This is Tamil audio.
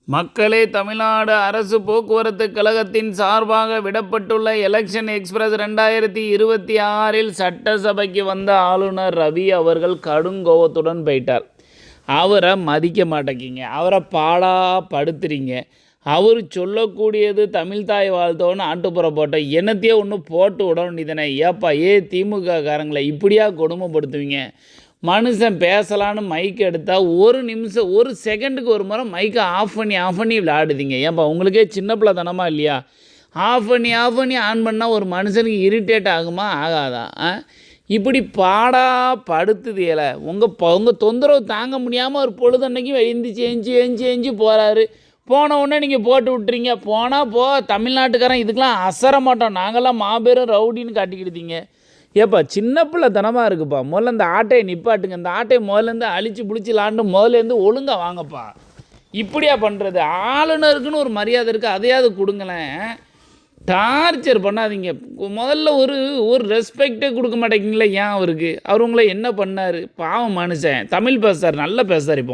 மக்களே, தமிழ்நாடு அரசு போக்குவரத்து கழகத்தின் சார்பாக விடப்பட்டுள்ள எலெக்ஷன் எக்ஸ்பிரஸ் 2026 சட்டசபைக்கு வந்த ஆளுநர் ரவி அவர்கள் கடுங்கோவத்துடன் போயிட்டார். அவரை மதிக்க மாட்டேங்கிங்க, அவரை படுத்துறீங்க. அவர் சொல்லக்கூடியது தமிழ்தாய் வாழ்த்தோன்னு ஆட்டுப்புற போட்ட என்னத்தையே ஒன்று போட்டு விட வேண்டியதானே. ஏப்பா திமுக காரங்களை இப்படியா கொடுமைப்படுத்துவீங்க? மனுஷன் பேசலான்னு மைக் எடுத்தால் ஒரு நிமிஷம் ஒரு செகண்டுக்கு ஒரு முறை மைக்கை ஆஃப் பண்ணி விளையாடுதீங்க. ஏன்பா உங்களுக்கே சின்ன பிள்ளை தானமா இல்லையா? ஆஃப் பண்ணி ஆன் பண்ணால் ஒரு மனுஷனுக்கு இரிட்டேட் ஆகுமா ஆகாதா? இப்படி படுத்துது ஏல. உங்கள் தொந்தரவு தாங்க முடியாமல் ஒரு பொழுதன்னைக்கு எஞ்சி போகிறாரு. போன உடனே நீங்கள் போட்டு விட்டுறீங்க. போனால் தமிழ்நாட்டுக்காரன் இதுக்கெலாம் அசர மாட்டோம், நாங்கள்லாம் மாபெரும் ரவுடின்னு காட்டிக்கிடுதீங்க. ஏப்பா சின்ன பிள்ளை தனமாக இருக்குப்பா. முதல்ல இந்த ஆட்டையை நிப்பாட்டுங்க. இந்த ஆட்டையை முதல்லேருந்து அழிச்சு பிடிச்சிலான்னு முதல்லேருந்து ஒழுங்காக வாங்கப்பா. இப்படியா பண்ணுறது? ஆளுநருக்குன்னு ஒரு மரியாதை இருக்குது, அதையாவது கொடுங்களேன். டார்ச்சர் பண்ணாதீங்க. முதல்ல ஒரு ரெஸ்பெக்டே கொடுக்க மாட்டேங்கிங்களே ஏன் அவருக்கு? அவர் உங்களை என்ன பண்ணார்? பாவம் மனுஷன். தமிழ் பேசுகிறார், நல்லா பேசுகிறார். இப்போ